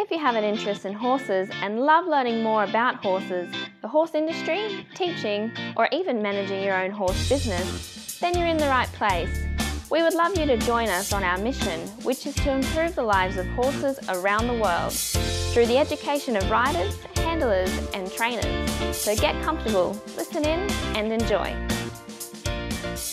If you have an interest in horses and love learning more about horses, the horse industry, teaching, or even managing your own horse business, then you're in the right place. We would love you to join us on our mission, which is to improve the lives of horses around the world through the education of riders, handlers, and trainers. So get comfortable, listen in, and enjoy.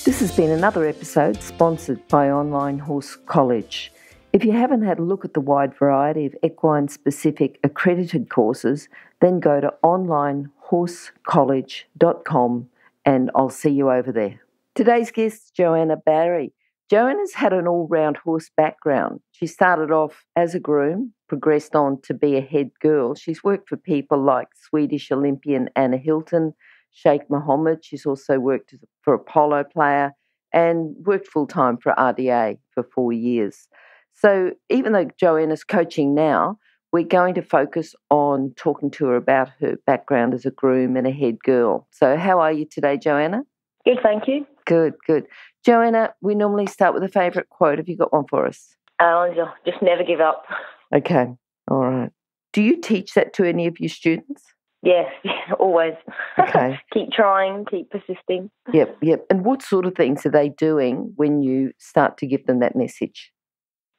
This has been another episode sponsored by Online Horse College. If you haven't had a look at the wide variety of equine-specific accredited courses, then go to onlinehorsecollege.com and I'll see you over there. Today's guest is Joanna Barry. Joanna's had an all-round horse background. She started off as a groom, progressed on to be a head girl. She's worked for people like Swedish Olympian Anna Hilton, Sheikh Mohammed. She's also worked for a polo player and worked full-time for RDA for 4 years. So even though Joanna's coaching now, we're going to focus on talking to her about her background as a groom and a head girl. So how are you today, Joanna? Good, thank you. Good. Joanna, we normally start with a favourite quote. Have you got one for us? Just never give up. Okay, all right. Do you teach that to any of your students? Yes, always. Okay. Keep trying, keep persisting. Yep. And what sort of things are they doing when you start to give them that message?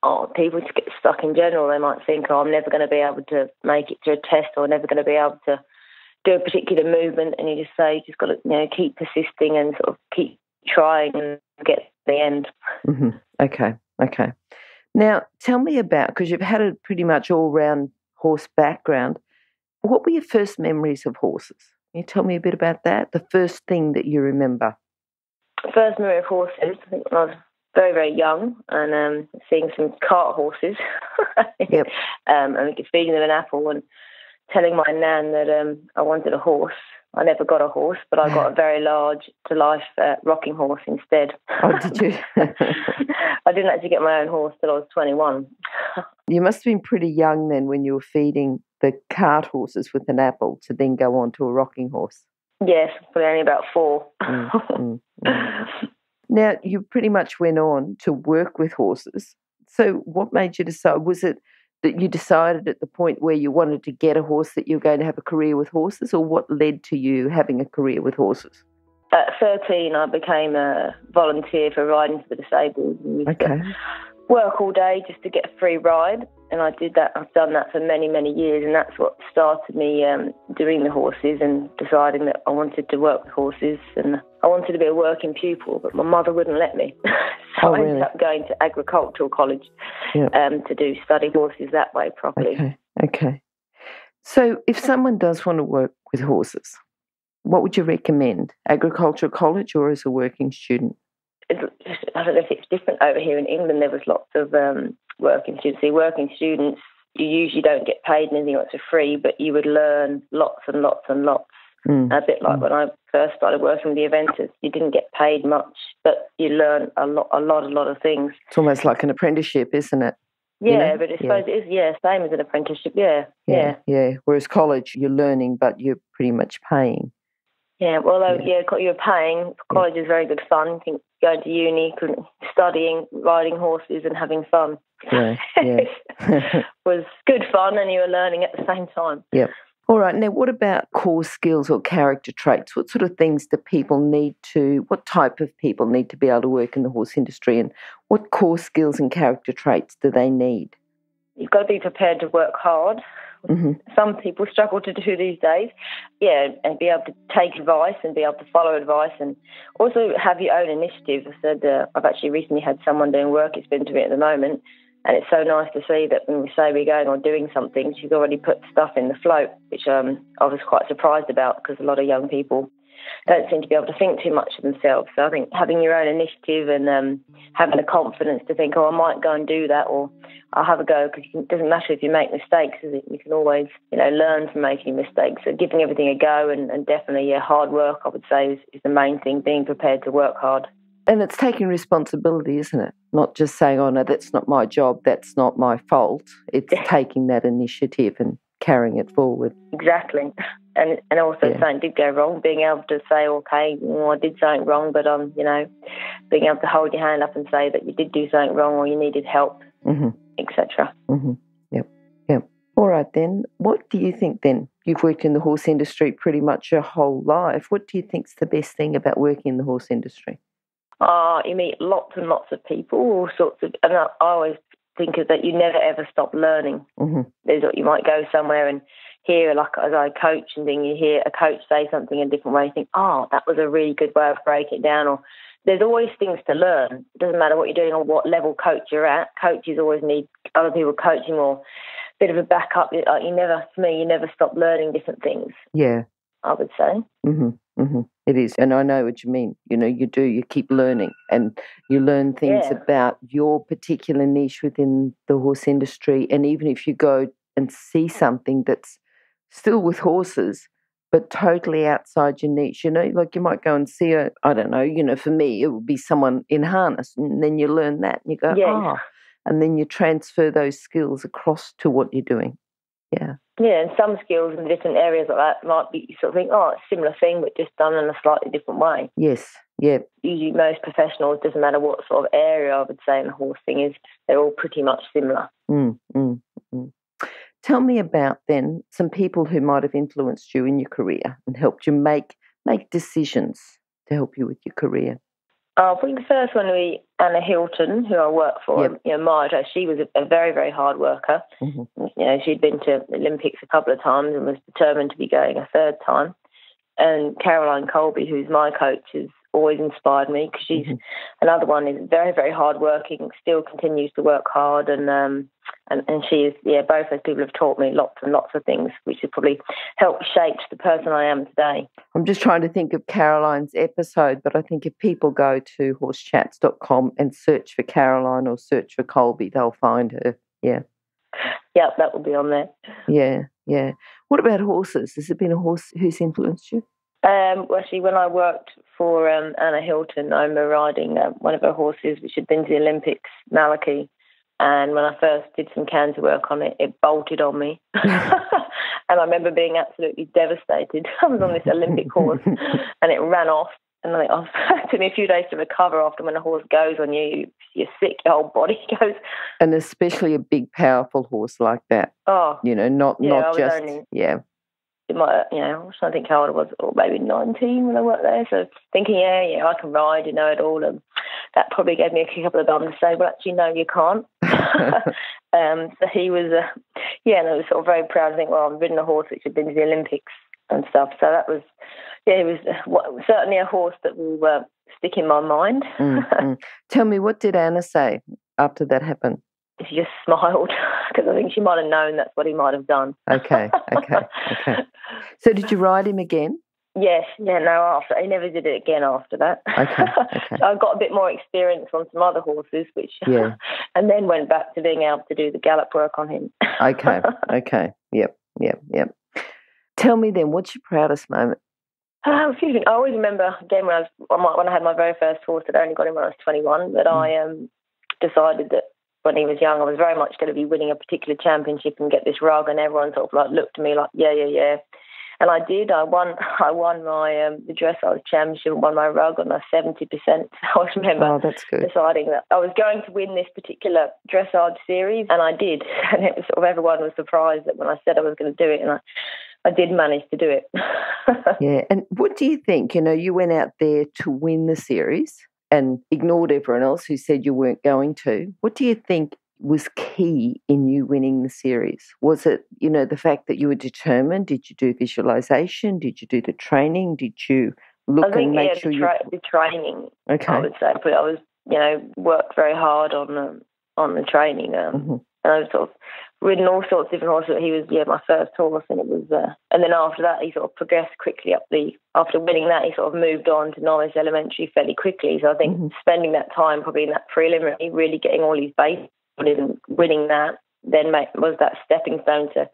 Oh, people just get stuck in general. They might think, I'm never going to be able to make it to a test, or never going to be able to do a particular movement. And you just say, you just got to, keep persisting and sort of keep trying and get to the end. Mm-hmm. Okay. Now, tell me about, because you've had a pretty much all-round horse background, what were your first memories of horses? Can you tell me a bit about that? The first thing that you remember? First memory of horses, I think when I was very, very young, and seeing some cart horses. Yep. And feeding them an apple and telling my nan that I wanted a horse. I never got a horse, but I got a very large to life rocking horse instead. Oh, did you? I didn't actually get my own horse till I was 21. You must have been pretty young then when you were feeding the cart horses with an apple to then go on to a rocking horse. Yes, but only about 4. Now, you pretty much went on to work with horses. So what made you decide? Was it that you decided at the point where you wanted to get a horse that you were going to have a career with horses, or what led to you having a career with horses? At 13, I became a volunteer for riding for the disabled. Okay. Work all day just to get a free ride, and I did that. I've done that for many, many years, and that's what started me doing the horses and deciding that I wanted to work with horses, and I wanted to be a working pupil, but my mother wouldn't let me. So I ended up going to agricultural college to study horses that way properly. Okay. So if someone does want to work with horses, what would you recommend? Agricultural college or as a working student? I don't know if it's different over here in England. There was lots of working students. See, working students, you usually don't get paid anything else for free, but you would learn lots and lots and lots. A bit like when I first started working with the eventers, you didn't get paid much, but you learn a lot of things. It's almost like an apprenticeship, isn't it? Yeah, but I suppose it is, same as an apprenticeship, yeah. Whereas college, you're learning, but you're pretty much paying. Yeah, well, you're paying. College is very good fun. I think going to uni, studying, riding horses and having fun. Was good fun, and you were learning at the same time. Yep. All right. Now, what about core skills or character traits? What sort of things do people what type of people need to be able to work in the horse industry, and what core skills and character traits do they need? You've got to be prepared to work hard. Mm-hmm. Some people struggle to do these days. And be able to take advice and be able to follow advice, and also have your own initiative. I said I've actually recently had someone doing work experience with me at the moment, and it's so nice to see that when we say we're going or doing something, she's already put stuff in the float, which I was quite surprised about, because a lot of young people don't seem to be able to think too much of themselves. So I think having your own initiative and having the confidence to think, I might go and do that, or I'll have a go, because it doesn't matter if you make mistakes, is it? You can always, learn from making mistakes. So giving everything a go and definitely hard work, I would say, is the main thing, being prepared to work hard. And it's taking responsibility, isn't it? Not just saying, oh, no, that's not my job, that's not my fault. It's taking that initiative and carrying it forward. Exactly. And also something did go wrong, being able to say, okay, I did something wrong, but, being able to hold your hand up and say that you did do something wrong or you needed help, etc. Mm-hmm. Yep. All right then. What do you think then? You've worked in the horse industry pretty much your whole life. What do you think's the best thing about working in the horse industry? You meet lots and lots of people, all sorts of, and I always think of that you never ever stop learning. Mm-hmm. You might go somewhere and hear, like as I coach and then you hear a coach say something in a different way, you think, oh, that was a really good way of breaking it down. Or there's always things to learn. It doesn't matter what you're doing or what level coach you're at. Coaches always need other people coaching or a bit of a backup. You never stop learning different things. Yeah. I would say. Mm-hmm. Mm-hmm. It is. And I know what you mean. You keep learning and you learn things about your particular niche within the horse industry. And even if you go and see something that's still with horses, but totally outside your niche, like you might go and see for me, it would be someone in harness, and then you learn that and you go, and then you transfer those skills across to what you're doing. Yeah. Yeah, and some skills in different areas like that might be, you sort of think, oh, it's a similar thing, but just done in a slightly different way. Yes, yeah. Usually most professionals, doesn't matter what sort of area I would say in the horse thing is, they're all pretty much similar. Tell me about then some people who might have influenced you in your career and helped you make decisions to help you with your career. I think the first one would be Anna Hilton, who I work for. Yep. Marge, she was a very, very hard worker. Mm-hmm. She'd been to the Olympics a couple of times and was determined to be going a third time. And Caroline Colby, who's my coach, has always inspired me because she's another one who's very, very hard working, still continues to work hard, and she is, both those people have taught me lots and lots of things, which has probably helped shape the person I am today. I'm just trying to think of Caroline's episode, but I think if people go to horsechats.com and search for Caroline or search for Colby, they'll find her. Yeah. Yeah, that will be on there. Yeah, yeah. What about horses? Has there been a horse who's influenced you? Actually, when I worked for Anna Hilton, I remember riding one of her horses, which had been to the Olympics, Malachy. And when I first did some canter work on it, it bolted on me. And I remember being absolutely devastated. I was on this Olympic horse and it ran off. And it took me a few days to recover after when a horse goes on you, you're sick, your whole body goes. And especially a big, powerful horse like that. Oh. Not just... I was trying to think how old I was, or maybe 19 when I worked there. So thinking, I can ride, it all. And that probably gave me a kick up the bum to say, well, actually, no, you can't. So he was, and I was sort of very proud to think, well, I've ridden a horse which had been to the Olympics and stuff. So that was, it was certainly a horse that will stick in my mind. Tell me, what did Anna say after that happened? She just smiled because I think she might have known that's what he might have done. Okay. So did you ride him again? Yes. Yeah, no, after. He never did it again after that. Okay. So I got a bit more experience on some other horses, and then went back to being able to do the gallop work on him. Okay. Yep. Tell me then, what's your proudest moment? I always remember, again, when I had my very first horse, I'd only got him when I was 21, but I decided that when he was young, I was very much going to be winning a particular championship and get this rug, and everyone sort of looked at me like, yeah. And I did. I won my the dressage championship and won my rug on my 70%. I always remember deciding that I was going to win this particular dressage series, and I did. And it was sort of, everyone was surprised that when I said I was going to do it, and I did manage to do it. Yeah. And what do you think? You went out there to win the series and ignored everyone else who said you weren't going to. What do you think was key in you winning the series? Was it, the fact that you were determined? Did you do visualization? Did you do the training? Did you look and make sure the training, okay. I would say. But I was, worked very hard on the training. And I've sort of ridden all sorts of different horses. He was, my first horse, and it was, and then after that, he sort of progressed quickly after winning that, he sort of moved on to novice elementary fairly quickly. So I think spending that time probably in that preliminary, really getting all his basics and winning that, then was that stepping stone to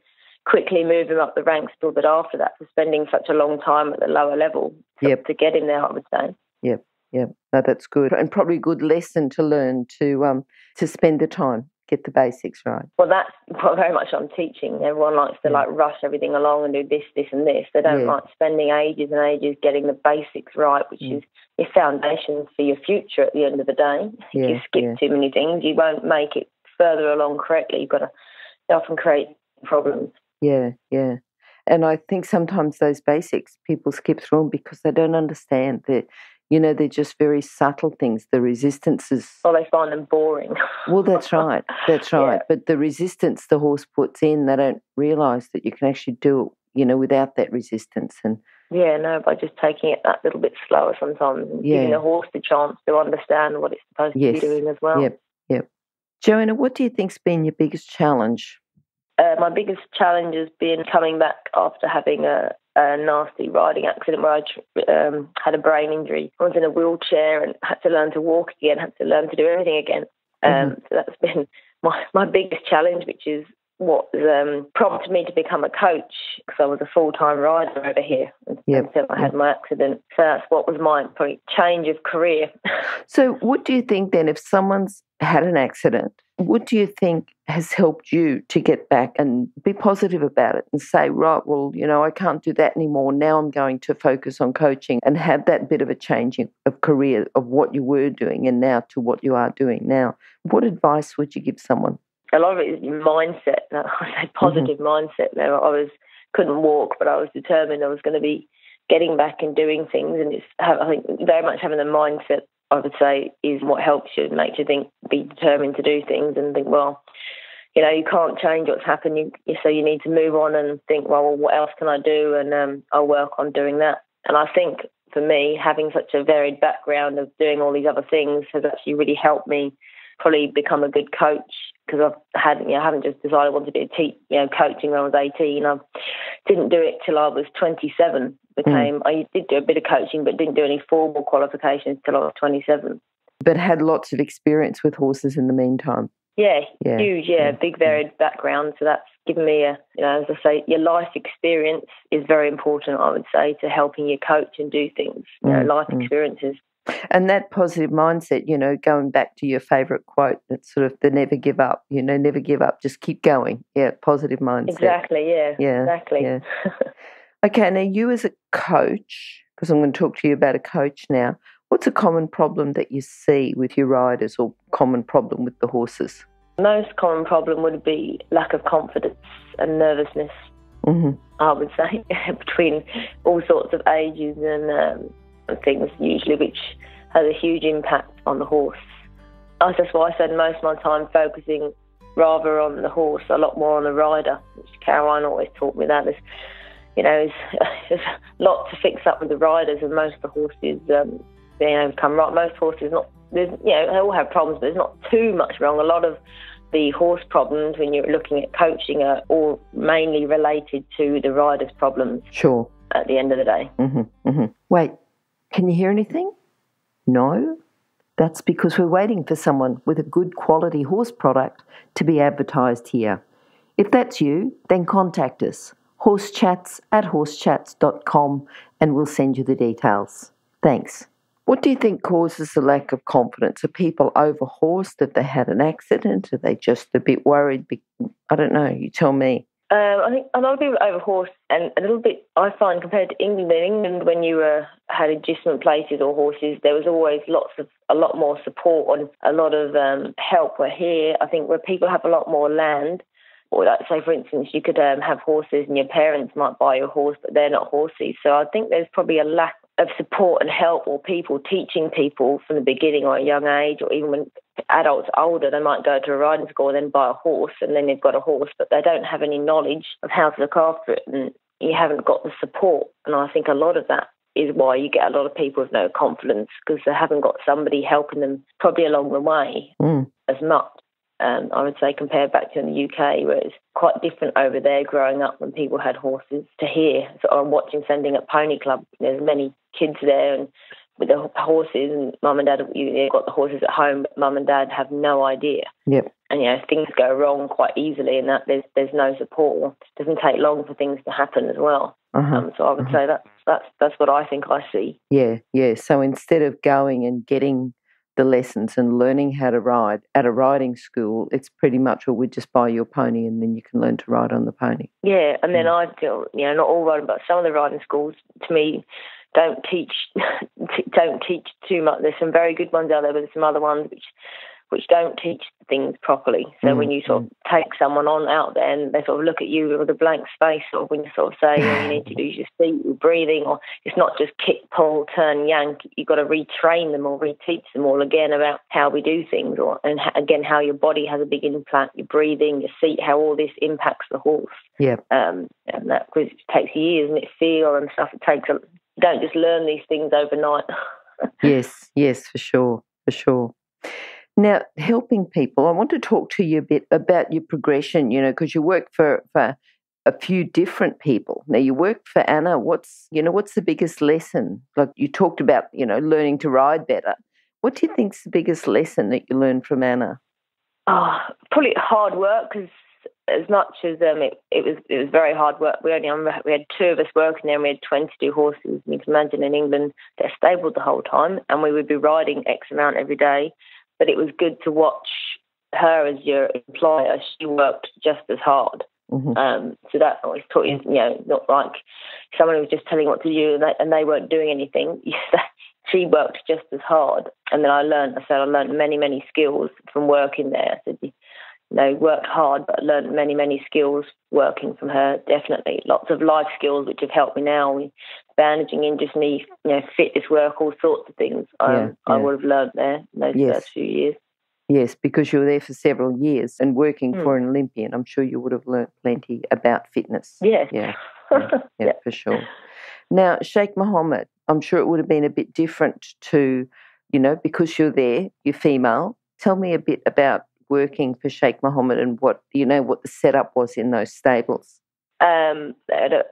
quickly move him up the ranks a little bit after that, for spending such a long time at the lower level to get him there, I would say. Yep. No, that's good. And probably a good lesson to learn to spend the time. Get the basics right. Well, that's very much what I'm teaching. Everyone likes to rush everything along and do this and this. They don't like spending ages and ages getting the basics right, which is your foundations for your future at the end of the day. If you skip too many things, you won't make it further along correctly. You've got to often create problems. Yeah, yeah. And I think sometimes those basics people skip through them because they don't understand that, they're just very subtle things. The resistances. Or they find them boring. Well, that's right. That's right. Yeah. But the resistance the horse puts in, they don't realise that you can actually do it, without that resistance. And by just taking it that little bit slower sometimes and giving the horse the chance to understand what it's supposed to be doing as well. Yep. Joanna, what do you think's been your biggest challenge? My biggest challenge has been coming back after having a nasty riding accident where I had a brain injury. I was in a wheelchair and had to learn to walk again, had to learn to do everything again. So that's been my biggest challenge, which is what prompted me to become a coach, because I was a full-time rider over here until I had my accident. So that's what was my probably change of career. So what do you think then, if someone's had an accident, what do you think has helped you to get back and be positive about it and say, right, well, I can't do that anymore. Now I'm going to focus on coaching, and have that bit of a changing of career of what you were doing and now to what you are doing now? What advice would you give someone? A lot of it is mindset. I say positive mindset. Now, couldn't walk, but I was determined I was going to be getting back and doing things. And I think very much having a mindset, I would say, is what helps you and makes you be determined to do things and think, well, you can't change what's happened, so you need to move on and think, well, what else can I do? And I'll work on doing that. And I think for me, having such a varied background of doing all these other things has actually really helped me probably become a good coach, because I haven't just decided I wanted to be coaching when I was 18. I didn't do it till I was 27. I did do a bit of coaching, but didn't do any formal qualifications till I was 27. But had lots of experience with horses in the meantime. Yeah. Huge, big varied background. So that's given me as I say, your life experience is very important, I would say, to helping you coach and do things. Life experiences. And that positive mindset, going back to your favourite quote, that's sort of the never give up, never give up, just keep going. Yeah, positive mindset. Exactly, yeah. Exactly. Yeah. Okay, now you as a coach, because I'm going to talk to you about a coach now, what's a common problem that you see with your riders, or common problem with the horses? Most common problem would be lack of confidence and nervousness, I would say, between all sorts of ages and things usually, which has a huge impact on the horse. That's why I spend most of my time focusing rather on the horse, a lot more on the rider, which Caroline always taught me that. There's a lot to fix up with the riders, and most of the horses being overcome. Right, most horses they all have problems, but there's not too much wrong. A lot of the horse problems, when you're looking at coaching, are all mainly related to the rider's problems. Sure. At the end of the day. Wait. Can you hear anything? No? That's because we're waiting for someone with a good quality horse product to be advertised here. If that's you, then contact us, horsechats@horsechats.com, and we'll send you the details. Thanks. What do you think causes the lack of confidence? Are people over-horsed? Have they had an accident? Are they just a bit worried? I don't know. You tell me. I think a lot of people are over-horsed, and a little bit, I find, compared to England. In England, when you had adjustment places or horses, there was always a lot more support and a lot of help. Where here, I think where people have a lot more land, or like, say, for instance, you could have horses and your parents might buy your horse, but they're not horses. So I think there's probably a lack of support and help, or people teaching people from the beginning or at a young age, or even when adults are older, they might go to a riding school and then buy a horse, and then they've got a horse, but they don't have any knowledge of how to look after it, and you haven't got the support. And I think a lot of that is why you get a lot of people with no confidence, because they haven't got somebody helping them probably along the way as much. I would say compared back to in the UK, where it's quite different over there growing up when people had horses to here. So I'm watching Sending at Pony Club. There's many kids there and with the horses, and mum and dad have got the horses at home, but mum and dad have no idea. Yep. And things go wrong quite easily, and that there's no support. It doesn't take long for things to happen as well. So I would say that's what I think I see. Yeah. So instead of going and getting the lessons and learning how to ride at a riding school, it's pretty much, we just buy your pony and then you can learn to ride on the pony. Yeah, and then I feel, not all riding, but some of the riding schools, to me, don't teach too much. There's some very good ones out there, but there's some other ones which don't teach things properly. So when you sort of take someone on out there and they sort of look at you with a blank space, or when you sort of say, you need to do your seat, your breathing, or it's not just kick, pull, turn, yank. You've got to retrain them or reteach them all again about how we do things, and again, how your body has a big impact, your breathing, your seat, how all this impacts the horse. Yeah. And that, because it takes years, and it's feel and stuff. It takes you don't just learn these things overnight. Yes, for sure. Now, helping people, I want to talk to you a bit about your progression, because you work for a few different people. Now, you worked for Anna. What's the biggest lesson? Like you talked about, learning to ride better. What do you think's the biggest lesson that you learned from Anna? Probably hard work, because as much as it was very hard work. We had 2 of us working there, and we had 22 horses. You can imagine in England they're stabled the whole time, and we would be riding X amount every day. But it was good to watch her as your employer. She worked just as hard. So that always taught you, not like someone who was just telling what to do and they weren't doing anything. She worked just as hard. And then I learned many, many skills from working there. I said, worked hard, but I learned many, many skills working from her, definitely. Lots of life skills which have helped me now. Bandaging industry, fitness work, all sorts of things I would have learned there in those first few years. Yes, because you were there for several years and working for an Olympian. I'm sure you would have learnt plenty about fitness. Yes. Yeah, for sure. Now, Sheikh Mohammed, I'm sure it would have been a bit different to, because you're there, you're female. Tell me a bit about working for Sheikh Mohammed and what the setup was in those stables. They had a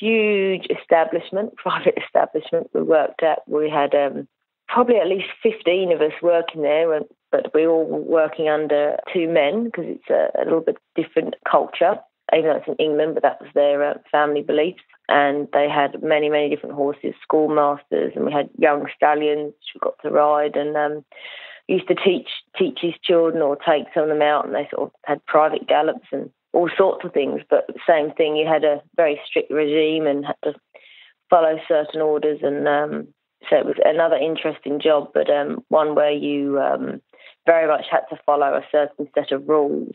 huge private establishment we worked at. We had probably at least 15 of us working there, but we all were working under 2 men, because it's a little bit different culture, even though it's in England, but that was their family beliefs. And they had many, many different horses, schoolmasters, and we had young stallions which we got to ride, and used to teach his children or take some of them out, and they sort of had private gallops and all sorts of things. But the same thing, you had a very strict regime and had to follow certain orders, and so it was another interesting job, but one where you very much had to follow a certain set of rules.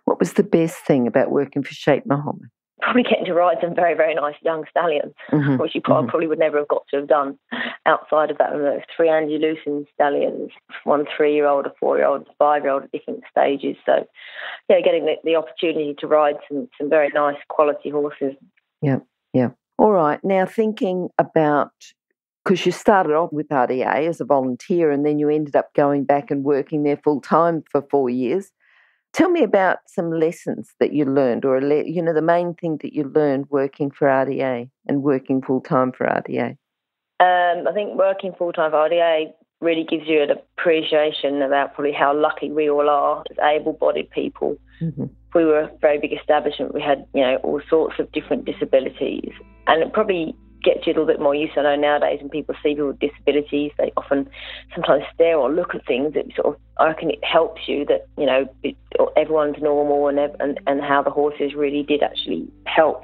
What was the best thing about working for Sheikh Mohammed? Probably getting to ride some very, very nice young stallions, which you probably would never have got to have done outside of that. There were 3 Andalusian stallions, 1 3-year-old, a 4-year-old, a 5-year-old at different stages. So, getting the opportunity to ride some very nice quality horses. Yeah. All right. Now, thinking about, because you started off with RDA as a volunteer and then you ended up going back and working there full-time for 4 years. Tell me about some lessons that you learned, or the main thing that you learned working for RDA and working full-time for RDA. I think working full-time for RDA really gives you an appreciation about probably how lucky we all are as able-bodied people. We were a very big establishment. We had, all sorts of different disabilities, and it probably gets you a little bit more used to. I know nowadays when people see people with disabilities, they often sometimes stare or look at things. It sort of, I reckon it helps you that, everyone's normal and how the horses really did actually help,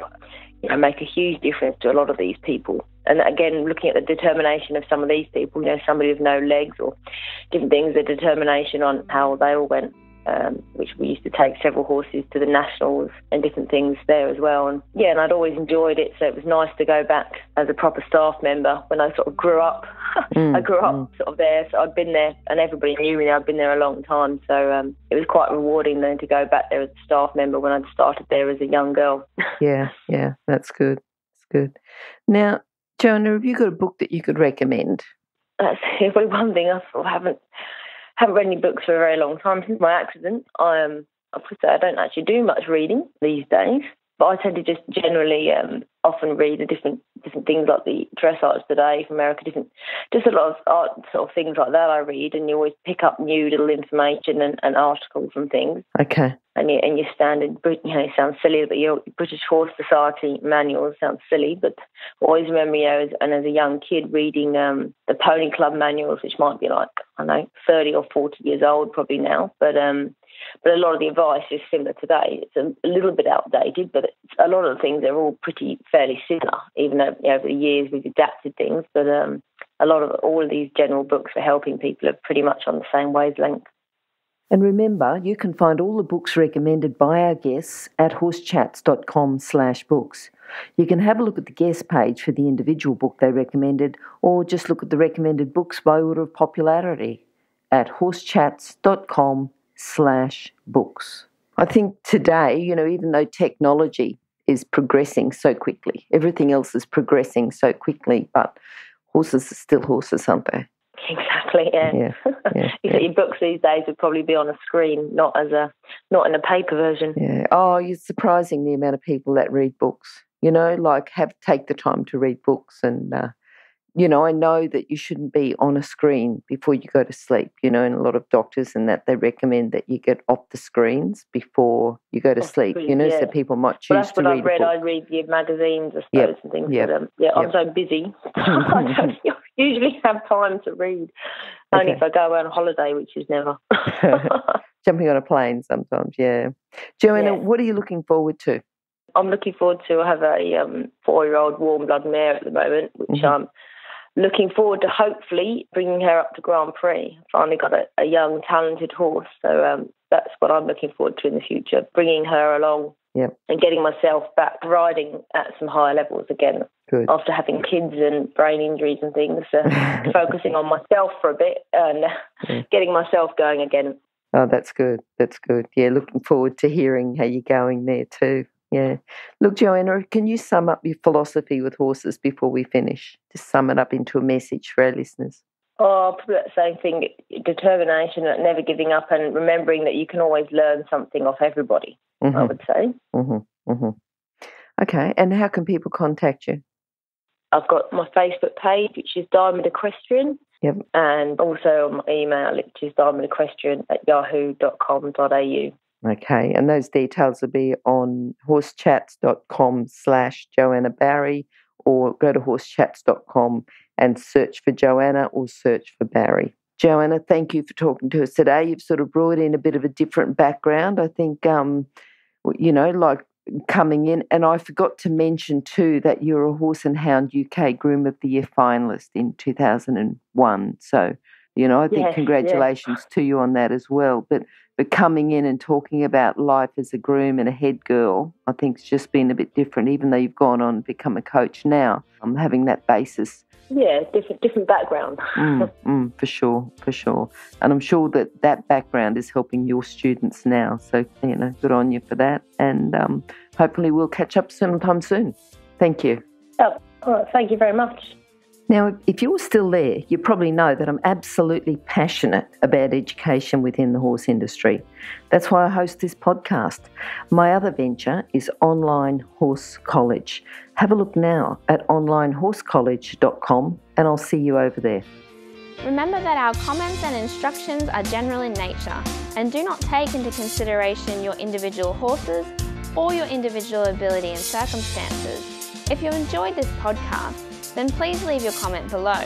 make a huge difference to a lot of these people. And again, looking at the determination of some of these people, somebody with no legs or different things, the determination on how they all went, which we used to take several horses to the nationals and different things there as well. And I'd always enjoyed it, so it was nice to go back as a proper staff member when I sort of grew up. I grew up sort of there, so I'd been there and everybody knew me. I'd been there a long time, so it was quite rewarding then to go back there as a staff member when I'd started there as a young girl. Yeah, that's good. That's good. Now, Joanna, have you got a book that you could recommend? That's probably one thing I sort of haven't read any books for a very long time since my accident. I don't actually do much reading these days, but I tend to just generally often read the different things like the Dressage Today from America, just a lot of art sort of things like that I read, and you always pick up new little information and articles and things. Okay. And your standard, it sounds silly, but your British Horse Society manual sounds silly, but always remember, as a young kid reading the Pony Club manuals, which might be like, 30 or 40 years old probably now, but a lot of the advice is similar today. It's a little bit outdated, but a lot of the things are all fairly similar, even though over the years we've adapted things, but all of these general books for helping people are pretty much on the same wavelength. And remember, you can find all the books recommended by our guests at horsechats.com/books. You can have a look at the guest page for the individual book they recommended, or just look at the recommended books by order of popularity at horsechats.com/books. I think today, even though technology is progressing so quickly, everything else is progressing so quickly, but horses are still horses, aren't they? Exactly, yeah. Your books these days would probably be on a screen, not in a paper version. Yeah. Oh, it's surprising the amount of people that read books. Take the time to read books, and I know that you shouldn't be on a screen before you go to sleep. And a lot of doctors and that they recommend that you get off the screens before you go to sleep. So people might choose to read. That's what I've read. I read your magazines, I suppose, and things. But I'm so busy. I don't usually have time to read. Only if I go on holiday, which is never. Jumping on a plane sometimes, yeah. Joanna, what are you looking forward to? I'm looking forward to have a 4-year-old warm blood mare at the moment, which I'm looking forward to hopefully bringing her up to Grand Prix. Finally got a young, talented horse, so that's what I'm looking forward to in the future, bringing her along and getting myself back riding at some higher levels again. Good. After having kids and brain injuries and things, focusing on myself for a bit and getting myself going again. Oh, that's good. That's good. Yeah, looking forward to hearing how you're going there too. Yeah. Look, Joanna, can you sum up your philosophy with horses before we finish? Just sum it up into a message for our listeners. Oh, probably that same thing, determination, never giving up, and remembering that you can always learn something off everybody, I would say. Okay, and how can people contact you? I've got my Facebook page, which is Diamond Equestrian, and also my email, which is diamondequestrian@yahoo.com.au. Okay, and those details will be on horsechats.com/Joanna Barry, or go to horsechats.com and search for Joanna or search for Barry. Joanna, thank you for talking to us today. You've sort of brought in a bit of a different background. I think, coming in, and I forgot to mention too that you're a Horse and Hound UK Groom of the Year finalist in 2001. So, I think congratulations to you on that as well. But coming in and talking about life as a groom and a head girl, I think it's just been a bit different, even though you've gone on and become a coach now. I'm having that basis. Yeah, different background. For sure. And I'm sure that background is helping your students now. So, good on you for that. And hopefully we'll catch up sometime soon. Thank you. Oh, all right. Thank you very much. Now, if you're still there, you probably know that I'm absolutely passionate about education within the horse industry. That's why I host this podcast. My other venture is Online Horse College. Have a look now at onlinehorsecollege.com and I'll see you over there. Remember that our comments and instructions are general in nature and do not take into consideration your individual horses or your individual ability and circumstances. If you enjoyed this podcast, then please leave your comment below.